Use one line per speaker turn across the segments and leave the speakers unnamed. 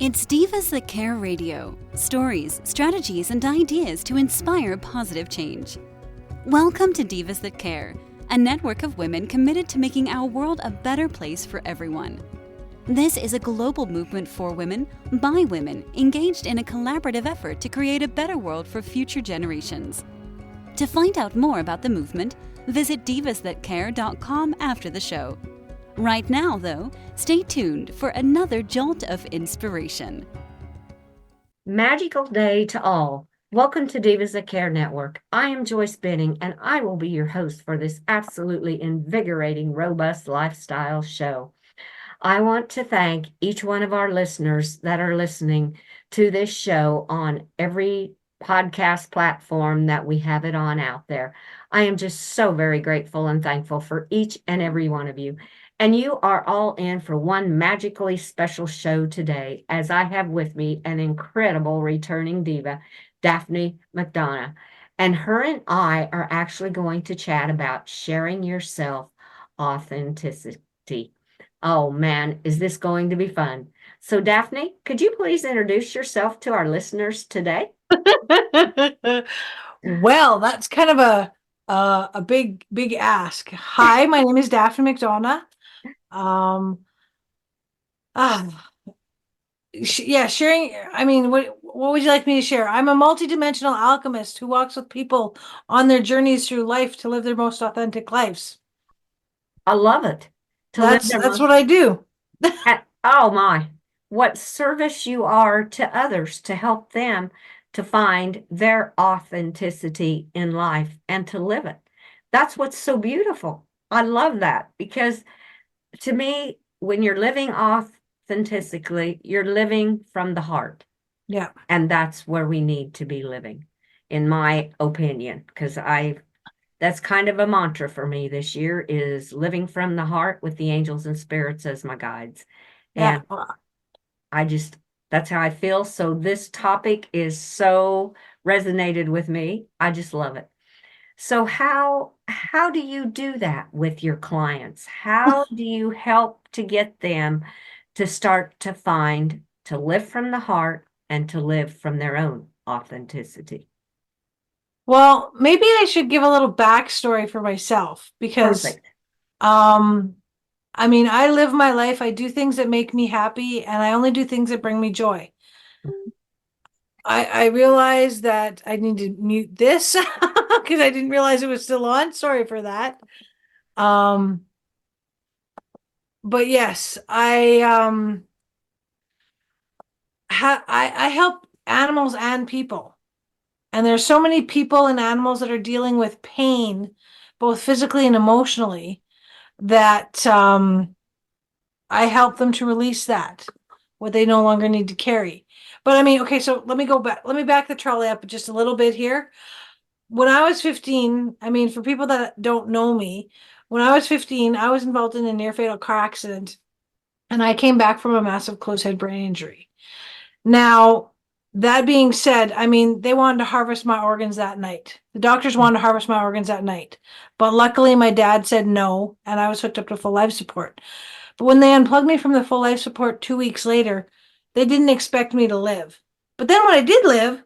It's Divas That Care Radio. Stories, strategies, and ideas to inspire positive change. Welcome to Divas That Care, a network of women committed to making our world a better place for everyone. This is a global movement for women, by women, engaged in a collaborative effort to create a better world for future generations. To find out more about the movement, visit divasthatcare.com after the show. Right now, though, stay tuned for another jolt of inspiration.
Magical day to all. Welcome to Divas That Care Network. I am Joyce Benning, and I will be your host for this absolutely invigorating, robust lifestyle show. I want to thank each one of our listeners that are listening to this show on every podcast platform that we have it on out there. I am just so very grateful and thankful for each and every one of you. And you are all in for one magically special show today, as I have with me an incredible returning diva, Daphne McDonough. And her and I are actually going to chat about sharing yourself authenticity. Oh man, is this going to be fun? So, Daphne, could you please introduce yourself to our listeners today?
Well, that's kind of a big ask. Hi, my name is Daphne McDonough. Ah, yeah, sharing. I mean, what would you like me to share? I'm a multidimensional alchemist who walks with people on their journeys through life to live their most authentic lives.
I love it. To live their
That's
most.
what I do.
Oh my, what service you are to others to help them to find their authenticity in life and to live it. That's what's so beautiful. I love that because to me, when you're living authentically, you're living from the heart.
Yeah.
And that's where we need to be living, in my opinion, because that's kind of a mantra for me this year is living from the heart with the angels and spirits as my guides.
Yeah.
And that's how I feel. So this topic is so resonated with me. I just love it. So how do you do that with your clients? How do you help to get them to start to live from the heart and to live from their own authenticity?
Well, maybe I should give a little backstory for myself because,
Perfect.
I mean, I live my life. I do things that make me happy, and I only do things that bring me joy. I realized that I need to mute this because I didn't realize it was still on. Sorry for that. Um, but yes, I help animals and people. And there's so many people and animals that are dealing with pain, both physically and emotionally, that I help them to release that, what they no longer need to carry. But I mean, okay, so let me go back. Let me back the trolley up just a little bit here. When I was 15, I mean, for people that don't know me, when I was 15, I was involved in a near fatal car accident and I came back from a massive closed head brain injury. Now, that being said, I mean, they wanted to harvest my organs that night. The doctors wanted to harvest my organs that night. But luckily, my dad said no, and I was hooked up to full life support. But when they unplugged me from the full life support 2 weeks later, they didn't expect me to live. But then when I did live,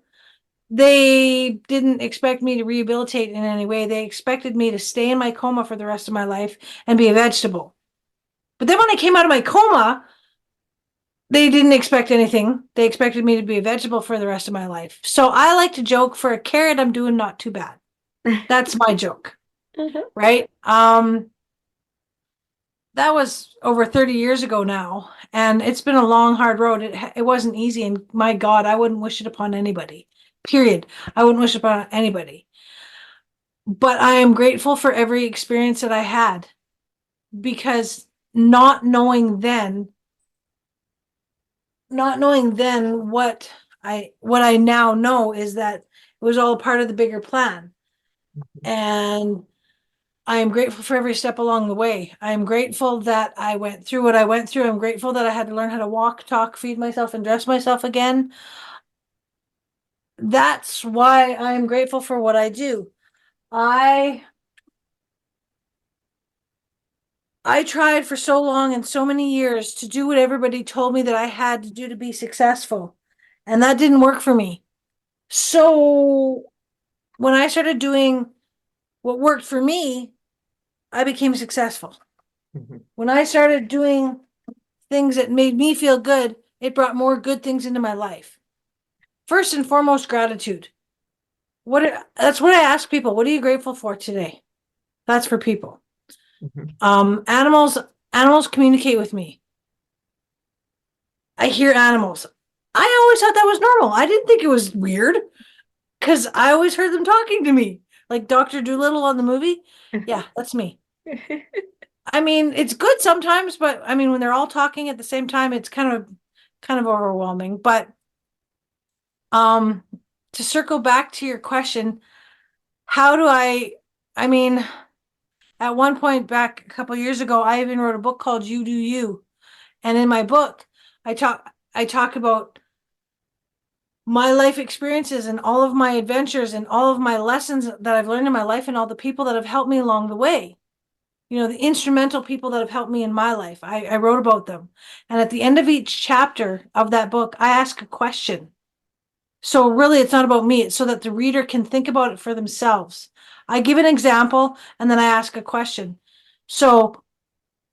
they didn't expect me to rehabilitate in any way. They expected me to stay in my coma for the rest of my life and be a vegetable. But then when I came out of my coma, they didn't expect anything. They expected me to be a vegetable for the rest of my life. So I like to joke, for a carrot, I'm doing not too bad. That's my joke, right? That was over 30 years ago now, and it's been a long, hard road. It wasn't easy, and my God, I wouldn't wish it upon anybody. Period. I wouldn't wish it upon anybody. But I am grateful for every experience that I had, because not knowing then what I now know is that it was all a part of the bigger plan. And I am grateful for every step along the way. I am grateful that I went through what I went through. I'm grateful that I had to learn how to walk, talk, feed myself, and dress myself again. That's why I'm grateful for what I do. I I tried for so long and so many years to do what everybody told me that I had to do to be successful, and that didn't work for me. So when I started doing what worked for me, I became successful.
Mhm.
When I started doing things that made me feel good, it brought more good things into my life. First and foremost, gratitude. That's what I ask people. What are you grateful for today? That's for people.
Mhm.
Animals communicate with me. I hear animals. I always thought that was normal. I didn't think it was weird because I always heard them talking to me, like Dr. Dolittle on the movie. Yeah, that's me. I mean, it's good sometimes, but I mean, when they're all talking at the same time, it's kind of overwhelming. But um, to circle back to your question, how do I mean, at one point back a couple years ago, I even wrote a book called You Do You. And in my book, I talk about my life experiences and all of my adventures and all of my lessons that I've learned in my life and all the people that have helped me along the way. You know, the instrumental people that have helped me in my life. I wrote about them. And at the end of each chapter of that book, I ask a question. So really, it's not about me. It's so that the reader can think about it for themselves. I give an example and then I ask a question. So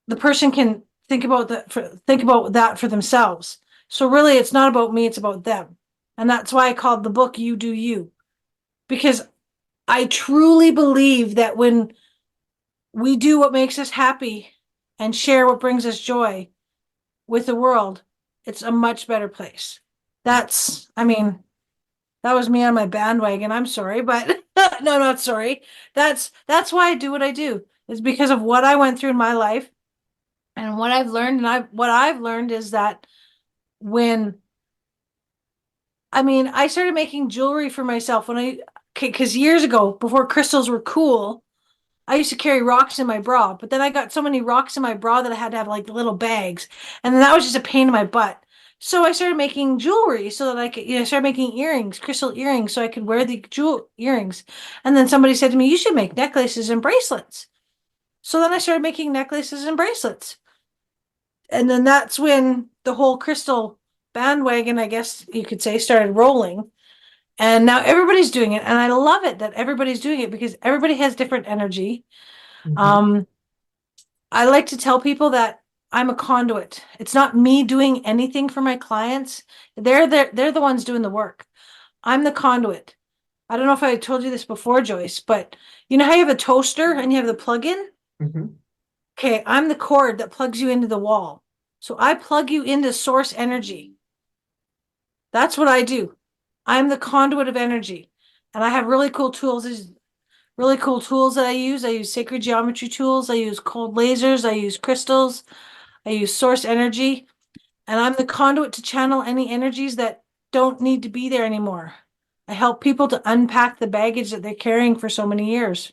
the person can think about that for themselves. So really, it's not about me, it's about them. And that's why I called the book You Do You. Because I truly believe that when we do what makes us happy and share what brings us joy with the world, it's a much better place. I mean, that was me on my bandwagon. I'm sorry, but no, not sorry. That's why I do what I do. It's because of what I went through in my life and what I've learned. And what I've learned is that when I started making jewelry for myself because years ago, before crystals were cool, I used to carry rocks in my bra, but then I got so many rocks in my bra that I had to have like little bags, and then that was just a pain in my butt. So I started making jewelry so that I could, start making earrings, crystal earrings, so I could wear the jewel earrings. And then somebody said to me, "You should make necklaces and bracelets." So then I started making necklaces and bracelets. And then that's when the whole crystal bandwagon, I guess you could say, started rolling. And now everybody's doing it. And I love it that everybody's doing it because everybody has different energy.
Mhm.
Um, I like to tell people that I'm a conduit. It's not me doing anything for my clients. They're the ones doing the work. I'm the conduit. I don't know if I told you this before, Joyce, but you know how you have a toaster and you have the plug-in?
Mhm.
Okay, I'm the cord that plugs you into the wall. So I plug you into source energy. That's what I do. I'm the conduit of energy. And I have really cool tools. There's really cool tools that I use. I use sacred geometry tools. I use cold lasers. I use crystals. I use source energy. And I'm the conduit to channel any energies that don't need to be there anymore. I help people to unpack the baggage that they're carrying for so many years.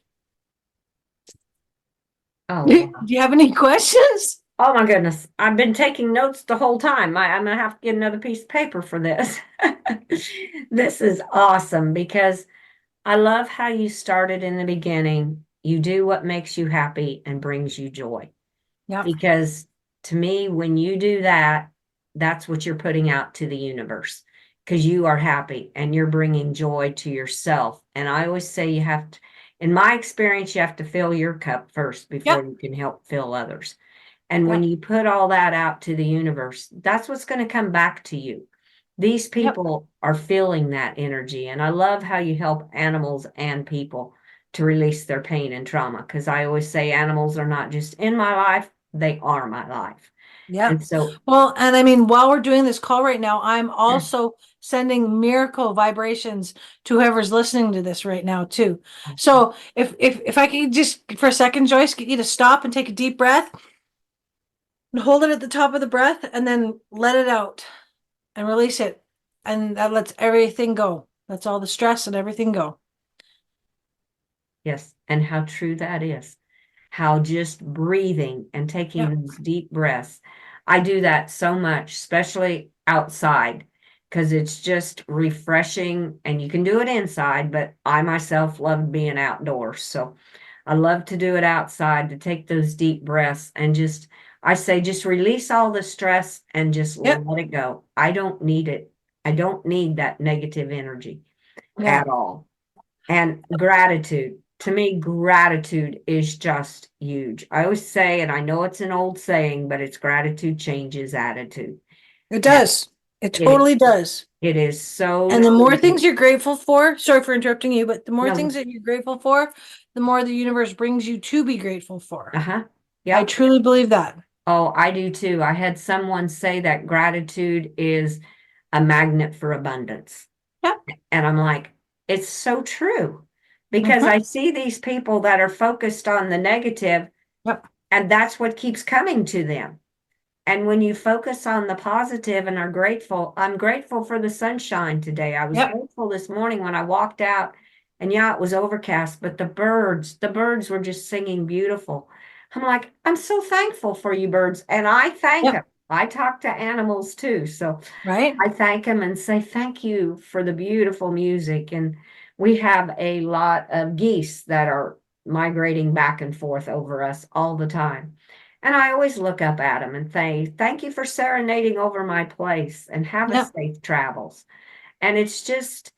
Oh,
Do
wow.
you have any questions?
Oh my goodness. I've been taking notes the whole time. I'm gonna have to get another piece of paper for this. This is awesome because I love how you started in the beginning. You do what makes you happy and brings you joy.
Yep.
Because to me, when you do that, that's what you're putting out to the universe because you are happy and you're bringing joy to yourself. And I always say you have to, in my experience, you have to fill your cup first before
Yep.
you can help fill others. And when
Yep.
you put all that out to the universe, that's what's going to come back to you. These
Yep.
people are feeling that energy. And I love how you help animals and people to release their pain and trauma. Because I always say animals are not just in my life, they are my life.
Yep.
And so,
Well, and I mean, while we're doing this call right now, I'm also sending miracle vibrations to whoever's listening to this right now too. So if I could just for a second, Joyce, get you to stop and take a deep breath and hold it at the top of the breath and then let it out and release it. And that lets everything go. Lets all the stress and everything go.
yes, and how true that is. How just breathing and taking
Yep.
those deep breaths. I do that so much, especially outside, because it's just refreshing and you can do it inside, but I myself love being outdoors. So I love to do it outside, to take those deep breaths and just, I say, just release all the stress and just
Yep.
let it go. I don't need it. I don't need that negative energy
Yeah.
at all. And gratitude. To me, gratitude is just huge. I always say, and I know it's an old saying, but it's gratitude changes attitude.
It
And
does. It
it
totally does.
it is so
And the more
true.
things you're grateful for, sorry for interrupting you, but the more
No,
things that you're grateful for, the more the universe brings you to be grateful for.
uh-huh.
I
Yep.
truly believe that.
Oh, I do too. I had someone say that gratitude is a magnet for abundance.
Yep.
And I'm like, it's so true because
Mm-hmm.
I see these people that are focused on the negative,
Yep.
and that's what keeps coming to them. And when you focus on the positive and are grateful, I'm grateful for the sunshine today. I was
Yep.
grateful this morning when I walked out, and yeah, it was overcast, but the birds were just singing beautiful. I'm like, I'm so thankful for you birds. And I thank them.
Yep.
I talk to animals too. So
Right.
I thank them and say thank you for the beautiful music. And we have a lot of geese that are migrating back and forth over us all the time. And I always look up at them and say, thank you for serenading over my place and have a
Yep.
safe travels. And it's just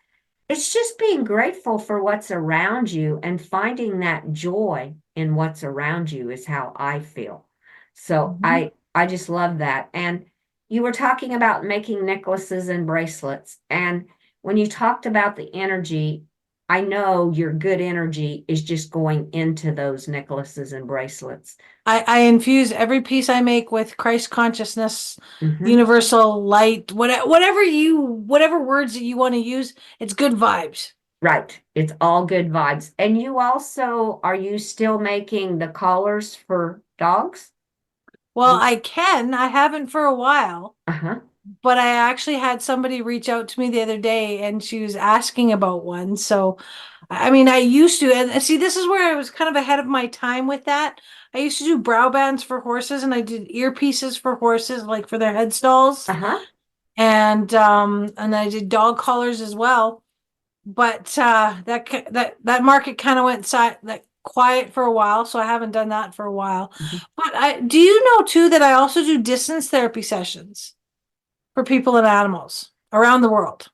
being grateful for what's around you and finding that joy in what's around you is how I feel. So
Mhm.
I just love that. And you were talking about making necklaces and bracelets. And when you talked about the energy, I know your good energy is just going into those necklaces and bracelets.
I infuse every piece I make with Christ consciousness,
Mhm.
universal light, whatever words that you want to use, it's good vibes.
Right. It's all good vibes. And you also, are you still making the collars for dogs?
Well, I haven't for a while,
Uh-huh.
but I actually had somebody reach out to me the other day and she was asking about one. So, I mean, I used to, and see, this is where I was kind of ahead of my time with that. I used to do brow bands for horses and I did earpieces for horses, like for their head stalls.
Uh-huh.
And I did dog collars as well. But that market kind of went quiet for a while, so I haven't done that for a while.
Mhm.
But I do you know too that I also do distance therapy sessions for people and animals around the world.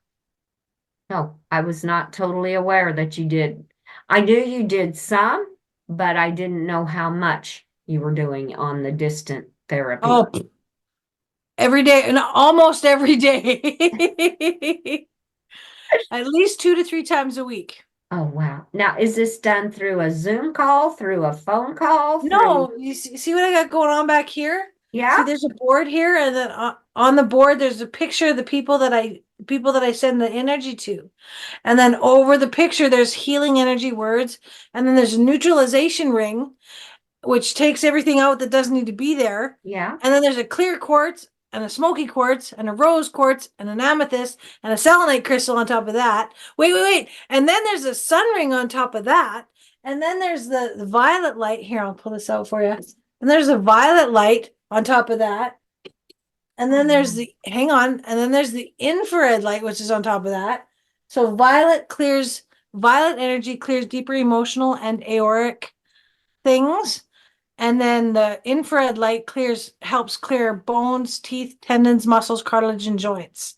No, I was not totally aware that you did. I knew you did some, but I didn't know how much you were doing on the distant therapy.
Oh, every day and almost every day. At least 2 to 3 times a week.
Oh, wow. Now, is this done through a Zoom call, through a phone call, through,
No, you see what I got going on back here? See,
yeah?
there's a board here, and then on the board there's a picture of the people that I send the energy to. And then over the picture, there's healing energy words. And then there's a neutralization ring, which takes everything out that doesn't need to be there.
Yeah.
And then there's a clear quartz and a smoky quartz and a rose quartz and an amethyst and a selenite crystal on top of that. Wait. And then there's a sun ring on top of that. And then there's the violet light. Here, I'll pull this out for you. And there's a violet light on top of that. And then there's hang on, and then there's the infrared light, which is on top of that. So violet energy clears deeper emotional and aoric things. And then the infrared light helps clear bones, teeth, tendons, muscles, cartilage, and joints.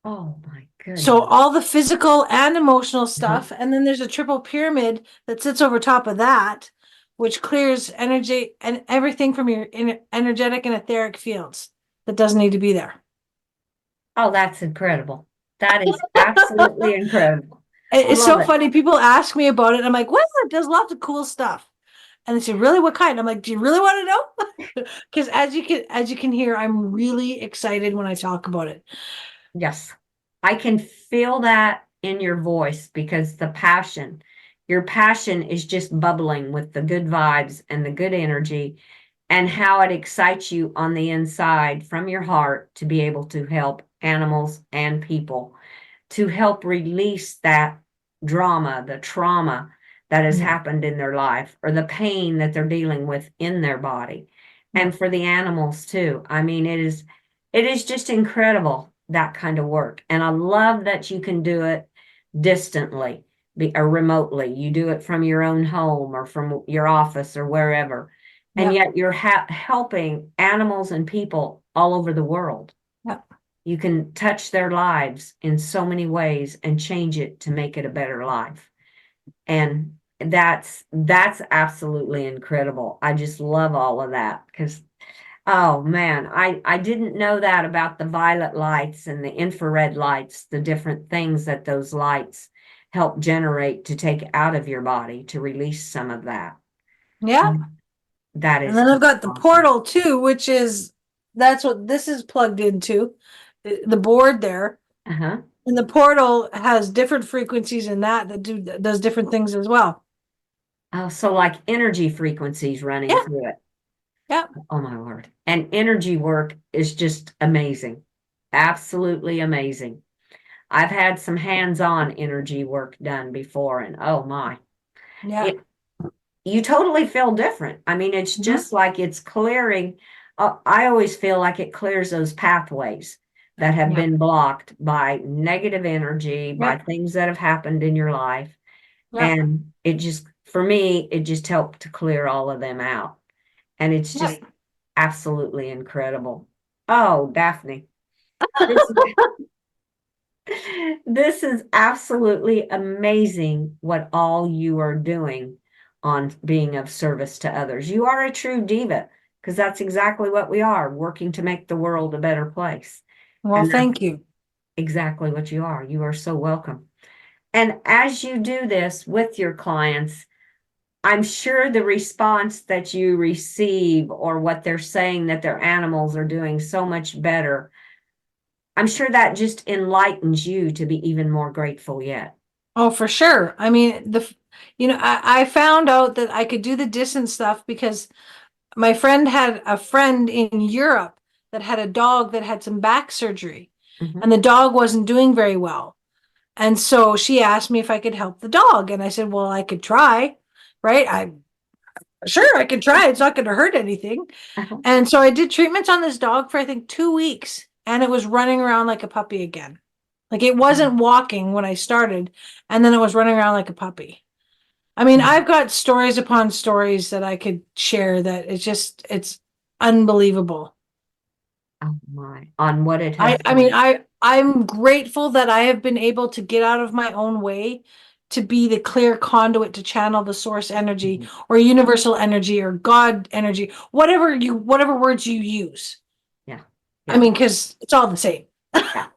Oh, my
So
goodness.
all the physical and emotional
Uh-huh.
stuff. And then there's a triple pyramid that sits over top of that, which clears energy and everything from your energetic and etheric fields that doesn't need to be there.
Oh, that's incredible. That is absolutely incredible. I
It's
love
so
it.
funny. People ask me about it. I'm like, well, it does lots of cool stuff. And they say, really, what kind? I'm like, do you really want to know? Because as you can hear, I'm really excited when I talk about it.
Yes. I can feel that in your voice because your passion is just bubbling with the good vibes and the good energy and how it excites you on the inside from your heart to be able to help animals and people, to help release that drama, the trauma that has
Yeah.
happened in their life or the pain that they're dealing with in their body.
Yeah.
And for the animals too. I mean, it is just incredible, that kind of work. And I love that you can do it distantly or remotely. You do it from your own home or from your office or wherever. And
Yeah.
yet you're helping animals and people all over the world.
Yeah.
You can touch their lives in so many ways and change it to make it a better life. And that's absolutely incredible. I just love all of that because, oh man, I didn't know that about the violet lights and the infrared lights, the different things that those lights help generate to take out of your body to release some of that.
Yeah.
That
And
is
then I've
just
got the
awesome.
portal too, which is that's what this is plugged into, the board there.
Uh-huh.
And the portal has different frequencies in that does different things as well.
Oh, so like energy frequencies running
Yeah.
through it.
Yeah.
Oh my Lord. And energy work is just amazing. Absolutely amazing. I've had some hands-on energy work done before, and oh my,
Yeah.
it you totally feel different. I mean, it's
Mhm.
just like it's clearing. I always feel like it clears those pathways that have
Yeah.
been blocked by negative energy, by
Yeah.
things that have happened in your life.
Yeah.
And it just, for me, it just helped to clear all of them out. And it's
Yeah.
just absolutely incredible. Oh, Daphne, this this is absolutely amazing what all you are doing on being of service to others. You are a true diva because that's exactly what we are, working to make the world a better place.
Well,
And that's
thank you.
exactly what you are. You are so welcome. And as you do this with your clients, I'm sure the response that you receive or what they're saying that their animals are doing so much better, I'm sure that just enlightens you to be even more grateful yet.
Oh, for sure. I mean, I found out that I could do the distance stuff because my friend had a friend in Europe that had a dog that had some back surgery,
Mhm.
and the dog wasn't doing very well. And so she asked me if I could help the dog. And I said, well, I could try, right? I could try. It's not going to hurt anything.
Uh-huh.
And so I did treatments on this dog for I think 2 weeks, and it was running around like a puppy again. Like it wasn't walking when I started, and then it was running around like a puppy. I mean, I've got stories upon stories that I could share that it's unbelievable.
Oh my, on what it
I
has
I mean,
done.
I'm grateful that I have been able to get out of my own way to be the clear conduit to channel the source energy
Mhm.
or universal energy or God energy, whatever words you use.
Yeah,
I
yeah,
mean, because it's all the same.
yeah.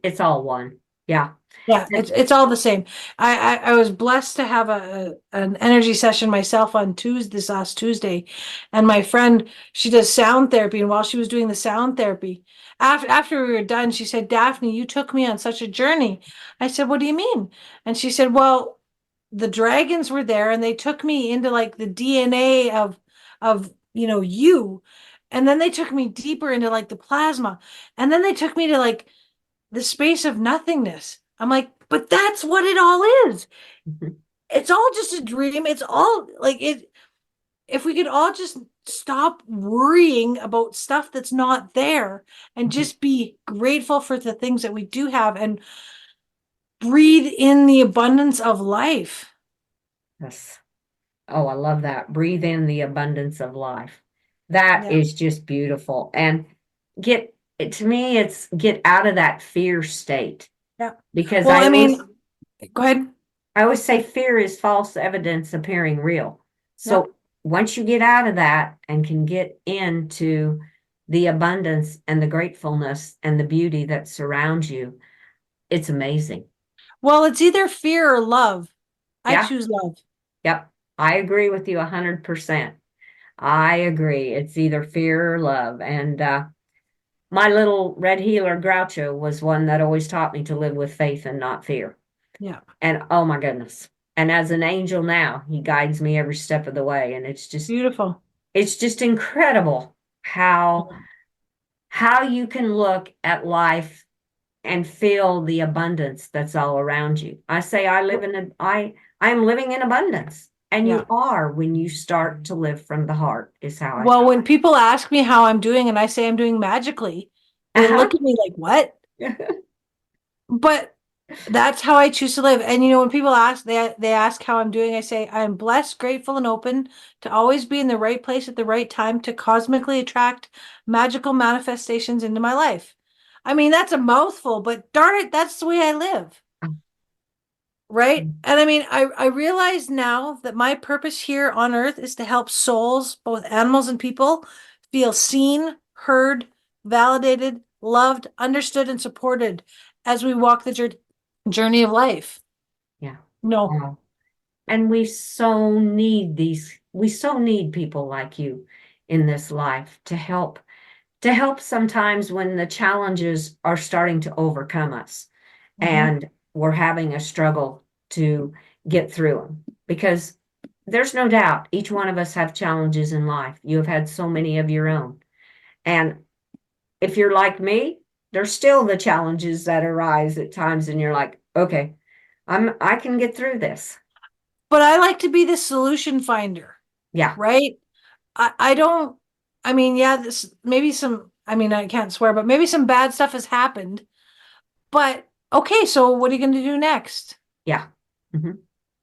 It's all one. Yeah.
Yeah, it's all the same. I was blessed to have an energy session myself on Tuesday, this last Tuesday, and my friend, she does sound therapy, and while she was doing the sound therapy, after we were done, she said, "Daphne, you took me on such a journey." I said, "What do you mean?" And she said, "Well, the dragons were there, and they took me into like the DNA of you, and then they took me deeper into like the plasma, and then they took me to like the space of nothingness." I'm like, but that's what it all is.
Mhm.
It's all just a dream. It's all like it. If we could all just stop worrying about stuff that's not there and
Mhm.
just be grateful for the things that we do have and breathe in the abundance of life.
Yes. Oh, I love that. Breathe in the abundance of life. That
Yeah.
is just beautiful. And to me, it's get out of that fear state
Yeah.
because
Well, I mean, go ahead.
I always say fear is false evidence appearing real.
Yeah.
So once you get out of that and can get into the abundance and the gratefulness and the beauty that surrounds you, it's amazing.
Well, it's either fear or love. I
Yeah.
choose love.
Yep. I agree with you 100%. I agree. It's either fear or love. And my little red healer Groucho was one that always taught me to live with faith and not fear.
Yeah.
And oh my goodness. And as an angel now, he guides me every step of the way. And
Beautiful.
it's just incredible how you can look at life and feel the abundance that's all around you. I say I'm living in abundance. And
Yeah.
you are when you start to live from the heart, is how I
Well, when people ask me how I'm doing and I say I'm doing magically, they
uh-huh.
look at me like, what? But That's how I choose to live. And when people ask, they ask how I'm doing, I say I'm blessed, grateful, and open to always be in the right place at the right time to cosmically attract magical manifestations into my life. I mean, that's a mouthful, but darn it, that's the way I live. Right? And I mean, I realize now that my purpose here on earth is to help souls, both animals and people, feel seen, heard, validated, loved, understood, and supported as we walk the journey of life.
Yeah.
No.
Wow. And we so need people like you in this life to help sometimes when the challenges are starting to overcome us and we're having a struggle to get through them. Because there's no doubt each one of us have challenges in life. You have had so many of your own. And if you're like me, there's still the challenges that arise at times, and you're like, okay, I can get through this.
But I like to be the solution finder,
Yeah.
right? I don't, I mean, yeah, this maybe some, I mean, I can't swear, but maybe some bad stuff has happened. But okay, so what are you going to do next?
Yeah. Mhm.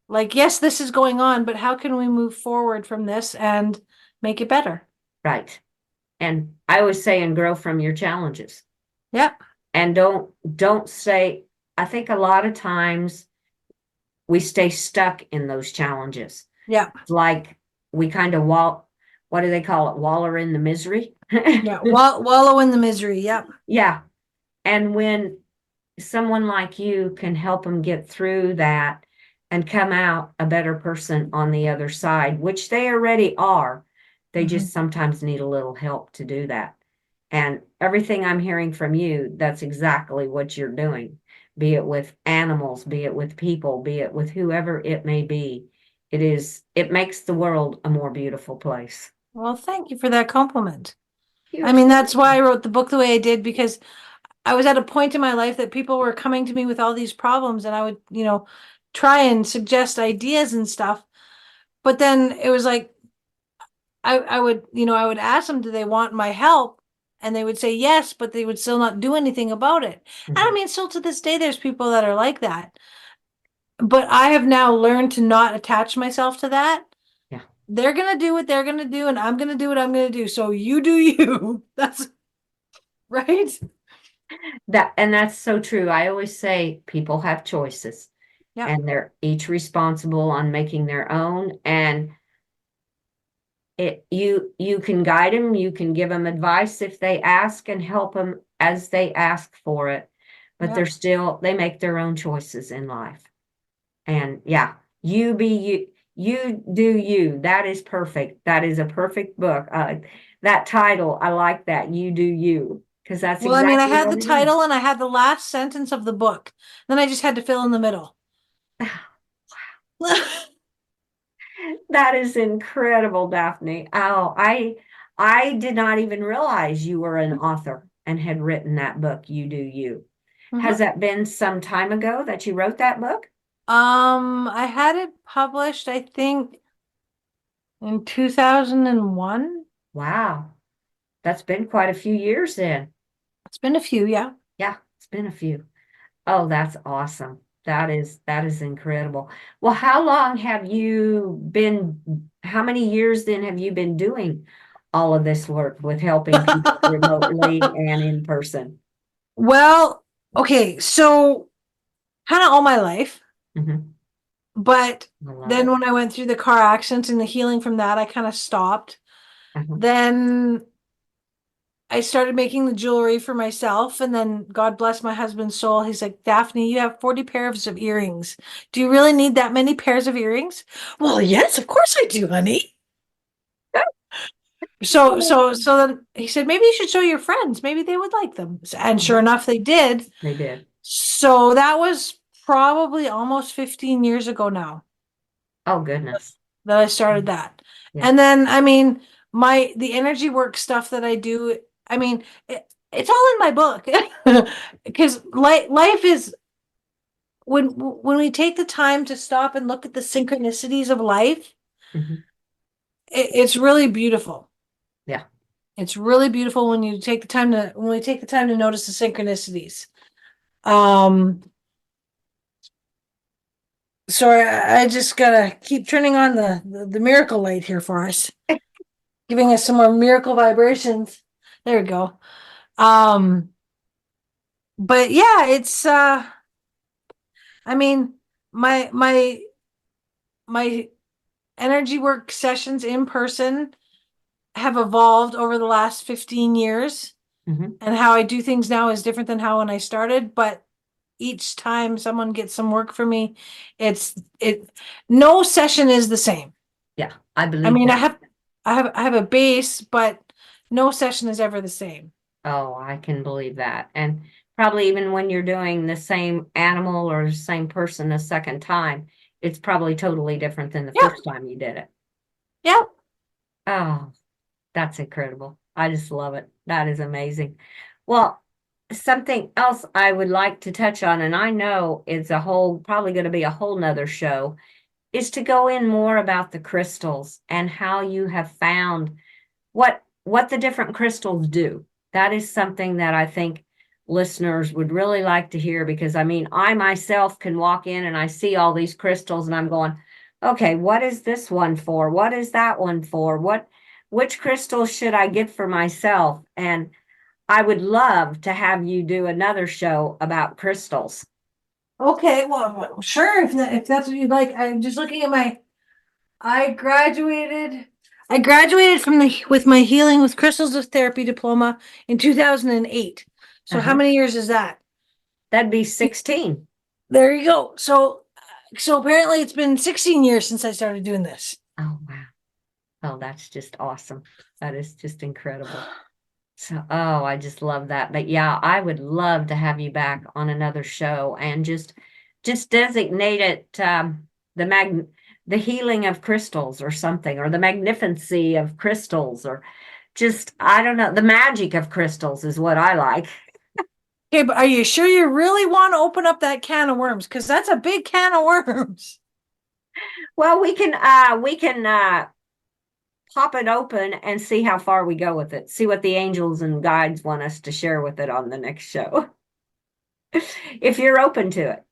Like, yes, this is going on, but how can we move forward from this and make it better?
Right. And I always say, and grow from your challenges.
Yeah,
And don't say, I think a lot of times we stay stuck in those challenges.
yeah,
It's like we kind of what do they call it? Waller in the misery.
yeah. Wallow in the misery. Yep.
Yeah. And when someone like you can help them get through that and come out a better person on the other side, which they already are. They just sometimes need a little help to do that. And everything I'm hearing from you, that's exactly what you're doing, be it with animals, be it with people, be it with whoever it may be. It makes the world a more beautiful place.
Well, thank you for that compliment. I
You're
mean,
so
that's why I wrote the book the way I did, because I was at a point in my life that people were coming to me with all these problems, and I would, try and suggest ideas and stuff. But then it was like, I would ask them, do they want my help? And they would say yes, but they would still not do anything about it. And I
Mhm.
mean, still to this day, there's people that are like that. But I have now learned to not attach myself to that.
Yeah.
They're gonna do what they're gonna do, and I'm gonna do what I'm gonna do. So you do you. That's right.
That's so true. I always say people have choices
Yeah.
and they're each responsible on making their own. And you can guide them, you can give them advice if they ask and help them as they ask for it. But
Yeah.
they make their own choices in life. And yeah, you be you, you do you. That is perfect. That is a perfect book. That title, I like that. You do you, because that's
Well, I mean, I
exactly
had
what
the
it is.
title and I had the last sentence of the book. Then I just had to fill in the middle.
That is incredible, Daphne. I did not even realize you were an author and had written that book, You Do You. Has
Mhm.
that been some time ago that you wrote that book?
I had it published, I think, in 2001.
Wow, that's been quite a few years then.
It's been a few, yeah.
Yeah, it's been a few. Oh, that's awesome. That is incredible. Well, how many years then have you been doing all of this work with helping people remotely and in person?
Well, okay, so kind of all my life,
Mhm.
but
I love
then
it.
when I went through the car accident and the healing from that, I kind of stopped.
Uh-huh.
Then I started making the jewelry for myself, and then God bless my husband's soul. He's like, Daphne, you have 40 pairs of earrings. Do you really need that many pairs of earrings? Well, yes, of course I do, honey. So then he said, maybe you should show your friends. Maybe they would like them. And sure
Uh-huh.
enough, they did.
They did.
So that was probably almost 15 years ago now
Oh, goodness.
that I started that.
Yeah.
And then, I mean, the energy work stuff that I do, I mean, it's all in my book. Because life is, when we take the time to stop and look at the synchronicities of life,
Mhm.
it's really beautiful.
Yeah.
It's really beautiful when when we take the time to notice the synchronicities. Um, Sorry, I just gotta keep turning on the miracle light here for us, giving us some more miracle vibrations. There we go. Um, but yeah, it's I mean, my my energy work sessions in person have evolved over the last 15 years,
Mhm.
and how I do things now is different than how when I started, but each time someone gets some work for me, it no session is the same.
Yeah, I
I
believe
mean,
that.
I have a base, but no session is ever the same.
Oh, I can believe that. And probably even when you're doing the same animal or the same person a second time, it's probably totally different than the
Yeah,
first time you did it.
yeah.
Oh, that's incredible. I just love it. That is amazing. Well, something else I would like to touch on, and I know it's probably going to be a whole nother show, is to go in more about the crystals and how you have found what the different crystals do. That is something that I think listeners would really like to hear, because I mean, I myself can walk in and I see all these crystals and I'm going, okay, what is this one for? What is that one for? Which crystals should I get for myself? And I would love to have you do another show about crystals.
Okay, well, sure. If that's what you'd like, I'm just looking at my. I graduated. I graduated from the with my healing with crystals of therapy diploma in 2008. So how
Uh-huh.
many years is that?
That'd be 16.
There you go. So apparently it's been 16 years since I started doing this.
Oh, wow. Oh, that's just awesome. That is just incredible. So, oh, I just love that. But yeah, I would love to have you back on another show and just designate it the healing of crystals or something, or the magnificency of crystals, or just I don't know, the magic of crystals is what I like.
Okay, but are you sure you really want to open up that can of worms? Because that's a big can of worms.
Well, we can pop it open and see how far we go with it. See what the angels and guides want us to share with it on the next show. If you're open to it.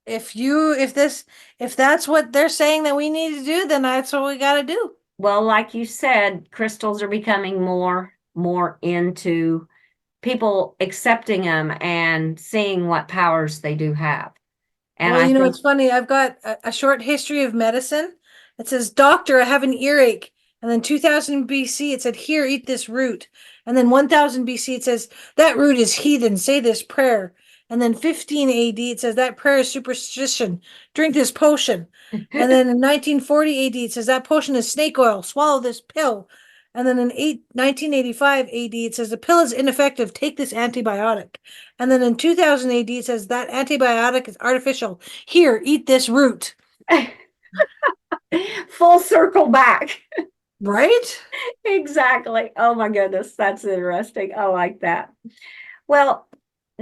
If that's what they're saying that we need to do, then that's what we got to do.
Well, like you said, crystals are becoming more into people accepting them and seeing what powers they do have. And
Well,
I think,
it's funny. I've got a short history of medicine. It says, "Doctor, I have an earache." And then 2000 BC, it said, "Here, eat this root." And then 1000 BC, it says, "That root is heathen. Say this prayer." And then 15 AD, it says, "That prayer is superstition. Drink this potion." And then in 1940 AD, it says, "That potion is snake oil. Swallow this pill." And then in 1985 AD, it says, "The pill is ineffective. Take this antibiotic." And then in 2000 AD, it says, "That antibiotic is artificial. Here, eat this root."
full circle back.
Right?
Exactly. Oh my goodness, that's interesting. I like that. Well,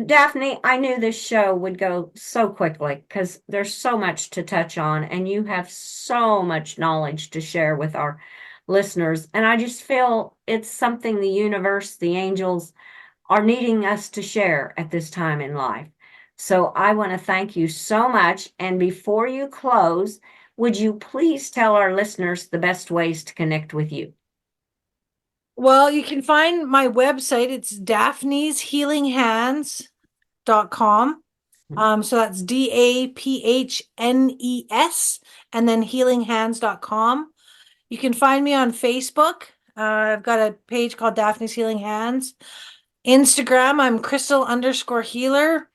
Daphne, I knew this show would go so quickly because there's so much to touch on, and you have so much knowledge to share with our listeners. And I just feel it's something the universe, the angels are needing us to share at this time in life. So I want to thank you so much. And before you close, would you please tell our listeners the best ways to connect with you?
Well, you can find my website. It's daphneshealinghands.com. So that's DAPHNES and then healinghands.com. You can find me on Facebook. I've got a page called Daphne's Healing Hands. Instagram, I'm crystal_healer.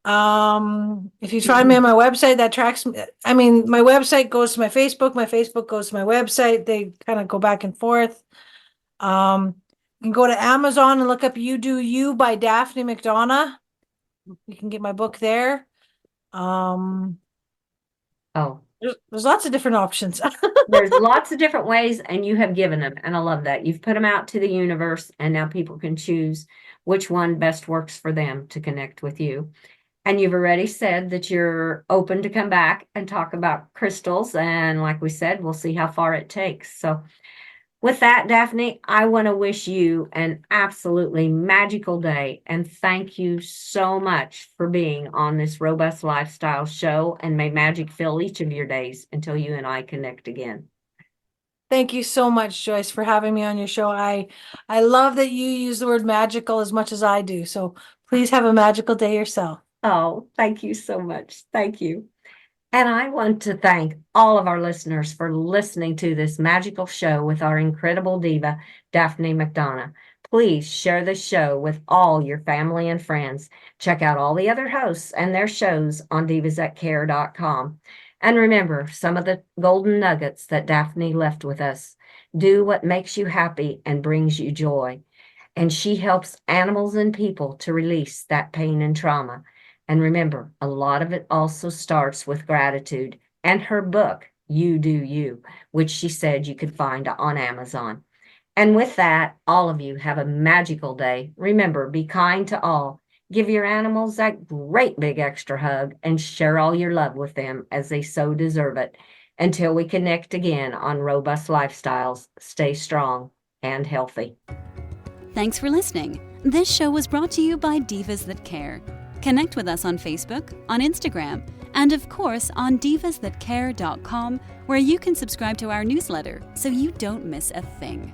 If you find me on my website, that tracks me. I mean, my website goes to my Facebook goes to my website. They kind of go back and forth. You can go to Amazon and look up You Do You by Daphne McDonough. You can get my book there. Um,
Oh,
there's lots of different options.
there's lots of different ways, and you have given them, and I love that. You've put them out to the universe, and now people can choose which one best works for them to connect with you. And you've already said that you're open to come back and talk about crystals. And like we said, we'll see how far it takes. So With that, Daphne, I want to wish you an absolutely magical day and thank you so much for being on this Robust Lifestyle show. And may magic fill each of your days until you and I connect again.
Thank you so much, Joyce, for having me on your show. I love that you use the word magical as much as I do. So please have a magical day yourself.
Oh, thank you so much. Thank you. And I want to thank all of our listeners for listening to this magical show with our incredible diva, Daphne McDonough. Please share this show with all your family and friends. Check out all the other hosts and their shows on divasthatcare.com. And remember some of the golden nuggets that Daphne left with us. Do what makes you happy and brings you joy. And she helps animals and people to release that pain and trauma. And remember, a lot of it also starts with gratitude and her book, You Do You, which she said you could find on Amazon. And with that, all of you have a magical day. Remember, be kind to all. Give your animals that great big extra hug and share all your love with them as they so deserve it. Until we connect again on Robust Lifestyles, stay strong and healthy.
Thanks for listening. This show was brought to you by Divas That Care. Connect with us on Facebook, on Instagram, and of course on divasthatcare.com, where you can subscribe to our newsletter so you don't miss a thing.